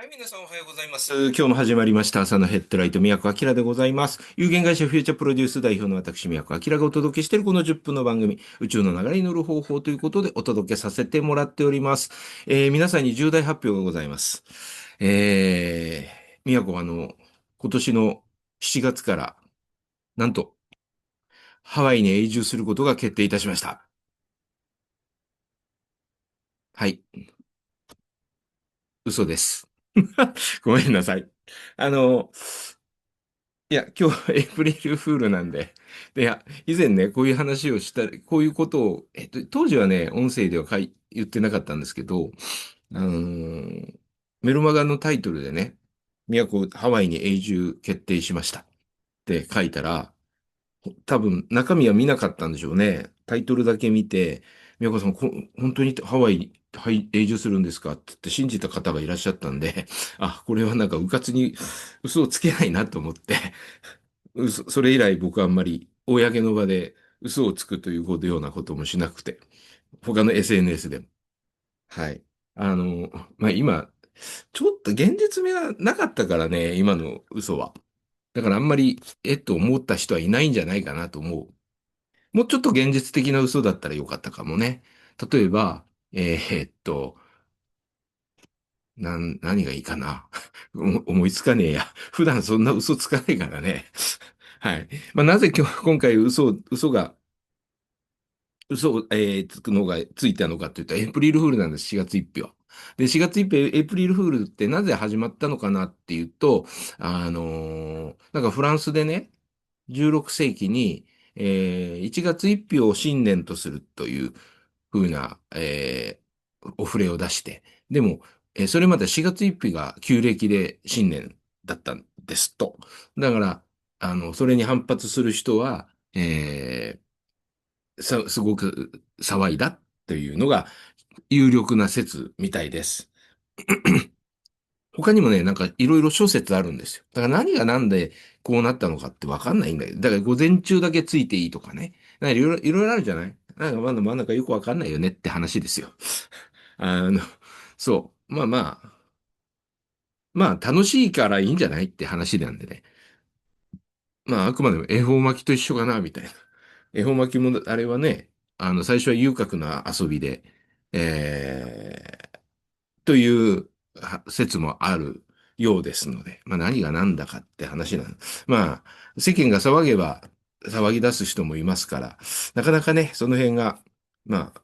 はい、皆さんおはようございます。今日も始まりました朝のヘッドライト、宮古明でございます。有限会社フューチャープロデュース代表の私、宮古明がお届けしているこの10分の番組、宇宙の流れに乗る方法ということでお届けさせてもらっております。皆さんに重大発表がございます。宮古は今年の7月から、なんと、ハワイに永住することが決定いたしました。はい、嘘です。ごめんなさい。あの、いや、今日、エイプリルフールなんで。で、いや、以前ね、こういう話をした、こういうことを、当時はね、音声では言ってなかったんですけど、あのーメルマガのタイトルでね、ハワイに永住決定しましたって書いたら、多分中身は見なかったんでしょうね。タイトルだけ見て、宮古さん、本当にハワイに永住するんですかって言って信じた方がいらっしゃったんで、あ、これはなんか迂闊に嘘をつけないなと思って、それ以来僕はあんまり公の場で嘘をつくというようなこともしなくて、他の SNS でも。はい。まあ、今、ちょっと現実味がなかったからね、今の嘘は。だからあんまり、と思った人はいないんじゃないかなと思う。もうちょっと現実的な嘘だったらよかったかもね。例えば、何がいいかな。思いつかねえや。普段そんな嘘つかないからね。はい。まあ、なぜ今回嘘を、ついたのかというと、エイプリルフールなんです、4月1日は。で、4月1日、エイプリルフールってなぜ始まったのかなっていうと、なんかフランスでね、16世紀に、1月1日を新年とするという風な、お触れを出して、でも、それまで4月1日が旧暦で新年だったんですと。だから、それに反発する人は、すごく騒いだというのが有力な説みたいです。他にもね、なんかいろいろ諸説あるんですよ。だから何がなんでこうなったのかってわかんないんだけど、だから午前中だけついていいとかね。なんかいろいろあるじゃない。なんかまだ真ん中よくわかんないよねって話ですよ。あの、そう。まあ楽しいからいいんじゃないって話なんでね。まああくまでも恵方巻きと一緒かな、みたいな。恵方巻きも、あれはね、最初は遊郭な遊びで、という説もあるようですので、まあ何が何だかって話なん。まあ、世間が騒げば騒ぎ出す人もいますから、なかなかね、その辺が、まあ、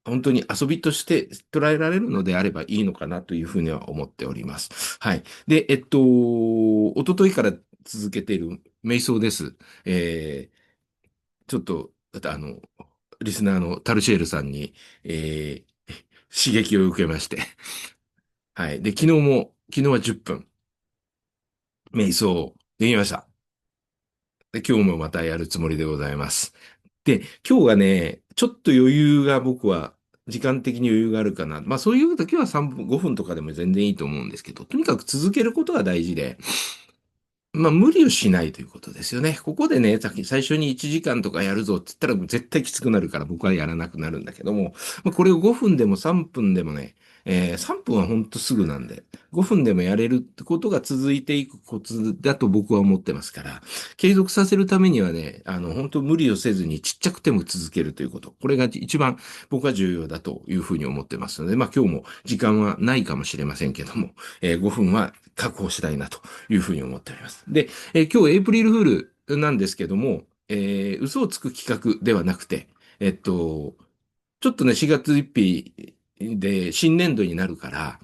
本当に遊びとして捉えられるのであればいいのかなというふうには思っております。はい。で、一昨日から続けている瞑想です。ちょっと、リスナーのタルシエルさんに、刺激を受けまして。はい。で、昨日は10分、瞑想できました。で、今日もまたやるつもりでございます。で、今日がね、ちょっと余裕が僕は、時間的に余裕があるかな。まあそういう時は3分、5分とかでも全然いいと思うんですけど、とにかく続けることが大事で、まあ、無理をしないということですよね。ここでね、最初に1時間とかやるぞって言ったら絶対きつくなるから僕はやらなくなるんだけども、まあ、これを5分でも3分でもね、3分はほんとすぐなんで、5分でもやれるってことが続いていくコツだと僕は思ってますから、継続させるためにはね、本当無理をせずにちっちゃくても続けるということ。これが一番僕は重要だというふうに思ってますので、まあ今日も時間はないかもしれませんけども、5分は確保したいなというふうに思っております。で、今日エイプリルフールなんですけども、嘘をつく企画ではなくて、ちょっとね、4月1日で新年度になるから、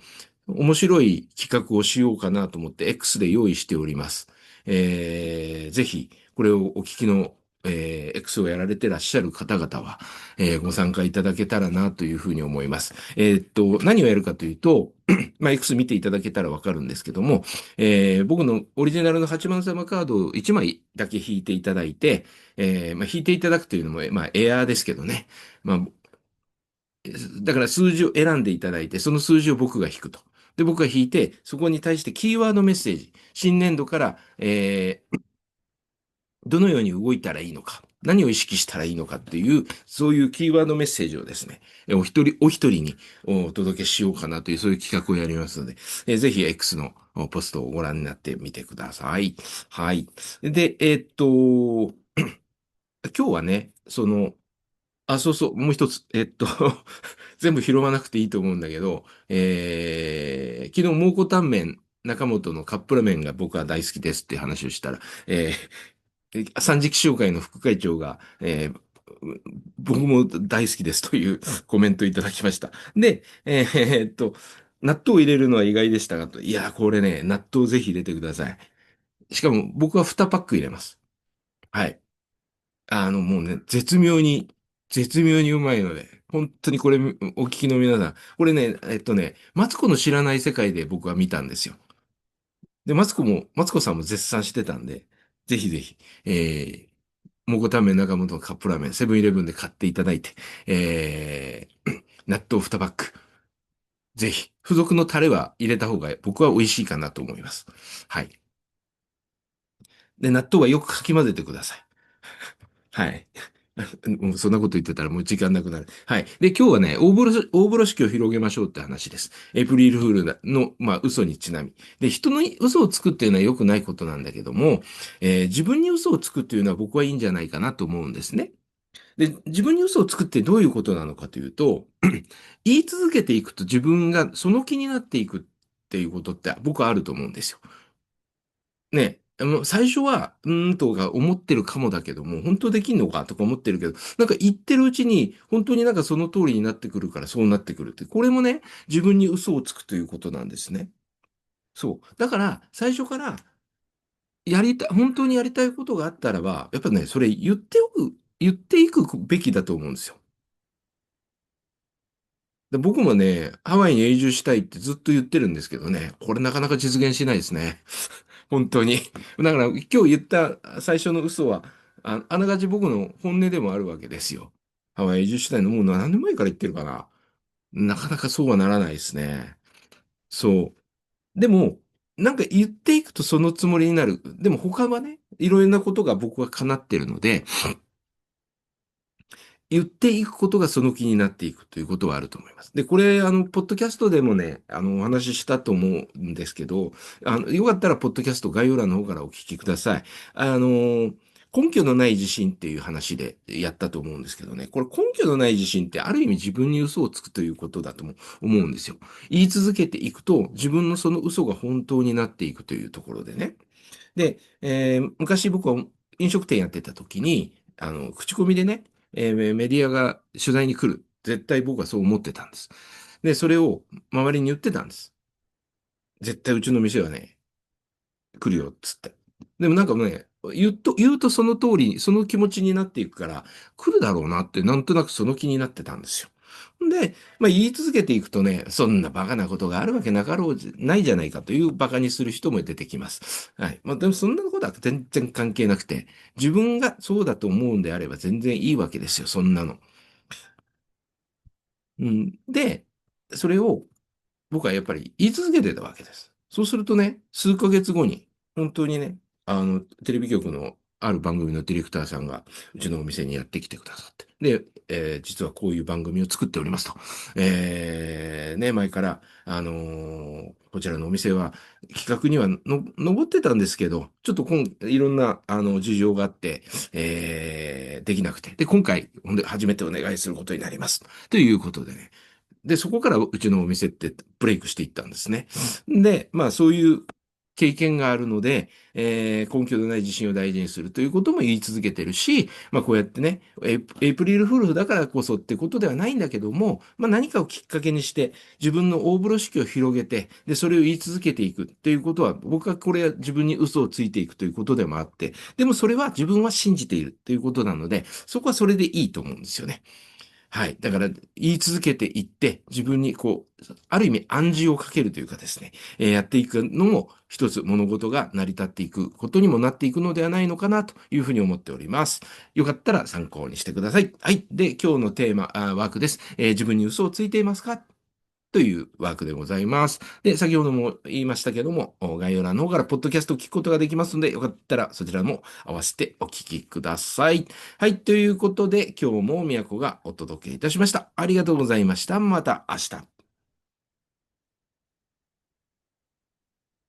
面白い企画をしようかなと思って X で用意しております。ぜひ、これをお聞きの、X をやられてらっしゃる方々は、ご参加いただけたらなというふうに思います。何をやるかというと、まあ、X 見ていただけたらわかるんですけども、僕のオリジナルの8番様カードを1枚だけ引いていただいて、まあ、引いていただくというのも、まあ、エアーですけどね。まあ、だから数字を選んでいただいて、その数字を僕が引くと。で、僕が引いて、そこに対してキーワードメッセージ、新年度から、どのように動いたらいいのか。何を意識したらいいのかっていう、そういうキーワードメッセージをですね、お一人にお届けしようかなという、そういう企画をやりますので、ぜひ X のポストをご覧になってみてください。はい。で、今日はね、そうそう、もう一つ、全部拾わなくていいと思うんだけど、昨日、蒙古タンメン中本のカップラーメンが僕は大好きですっていう話をしたら、三次気象会の副会長が、僕も大好きですというコメントいただきました。で、納豆を入れるのは意外でしたがと、いや、これね、納豆ぜひ入れてください。しかも僕は2パック入れます。はい。もうね、絶妙にうまいので、本当にこれ、お聞きの皆さん、これね、マツコの知らない世界で僕は見たんですよ。で、マツコさんも絶賛してたんで、ぜひぜひ、蒙古タンメン中本のカップラーメン、セブンイレブンで買っていただいて、納豆2パック、ぜひ、付属のタレは入れた方が僕は美味しいかなと思います。はい。で、納豆はよくかき混ぜてください。はい。もうそんなこと言ってたらもう時間なくなる。はい。で、今日はね、大風呂敷を広げましょうって話です。エイプリルフールの、まあ、嘘にちなみ。で、人の嘘をつくっていうのは良くないことなんだけども、自分に嘘をつくっていうのは僕はいいんじゃないかなと思うんですね。で、自分に嘘をつくってどういうことなのかというと、言い続けていくと自分がその気になっていくっていうことって僕はあると思うんですよ。ね、最初は、とか思ってるかもだけども、本当できんのかとか思ってるけど、なんか言ってるうちに、本当になんかその通りになってくるからそうなってくるって、これもね、自分に嘘をつくということなんですね。そう。だから、最初から、本当にやりたいことがあったらば、やっぱね、それ言っていくべきだと思うんですよ。で僕もね、ハワイに永住したいってずっと言ってるんですけどね、これなかなか実現しないですね。本当に。だから今日言った最初の嘘は、あながち僕の本音でもあるわけですよ。ハワイ移住したいのもう何年前から言ってるかな。なかなかそうはならないですね。そう。でも、なんか言っていくとそのつもりになる。でも他はね、いろいろなことが僕は叶ってるので、言っていくことがその気になっていくということはあると思います。で、これ、ポッドキャストでもね、お話ししたと思うんですけど、よかったら、ポッドキャスト概要欄の方からお聞きください。根拠のない自信っていう話でやったと思うんですけどね、これ根拠のない自信ってある意味自分に嘘をつくということだとも思うんですよ。言い続けていくと、自分のその嘘が本当になっていくというところでね。で、昔僕は飲食店やってた時に、口コミでね、メディアが取材に来る。絶対僕はそう思ってたんです。で、それを周りに言ってたんです。絶対うちの店はね、来るよ、つって。でもなんかね、言うとその通り、その気持ちになっていくから、来るだろうなって、なんとなくその気になってたんですよ。で、まあ言い続けていくとね、そんなバカなことがあるわけなかろうじないじゃないかというバカにする人も出てきます。はい。まあでもそんなことは全然関係なくて、自分がそうだと思うんであれば全然いいわけですよ、そんなの。うん。で、それを僕はやっぱり言い続けてたわけです。そうするとね、数ヶ月後に、本当にね、テレビ局のある番組のディレクターさんが、うちのお店にやってきてくださって。で、実はこういう番組を作っておりますと。ね、前から、こちらのお店は企画には上ってたんですけど、ちょっといろんな、事情があって、できなくて。で、今回、ほんで、初めてお願いすることになります。ということでね、で、そこからうちのお店ってブレイクしていったんですね。で、まあそういう経験があるので、根拠のない自信を大事にするということも言い続けてるし、まあこうやってね、エイプリルフールだからこそってことではないんだけども、まあ何かをきっかけにして自分の大風呂敷を広げて、で、それを言い続けていくっていうことは、僕はこれは自分に嘘をついていくということでもあって、でもそれは自分は信じているということなので、そこはそれでいいと思うんですよね。はい。だから、言い続けていって、自分にある意味暗示をかけるというかですね、やっていくのも一つ物事が成り立っていくことにもなっていくのではないのかなというふうに思っております。よかったら参考にしてください。はい。で、今日のテーマ、ワークです。自分に嘘をついていますかとというワークでございます。で、先ほども言いましたけども、概要欄の方からポッドキャストを聞くことができますので、よかったらそちらも合わせてお聞きください。はい、ということで、今日も宮子がお届けいたしました。ありがとうございました。また明日。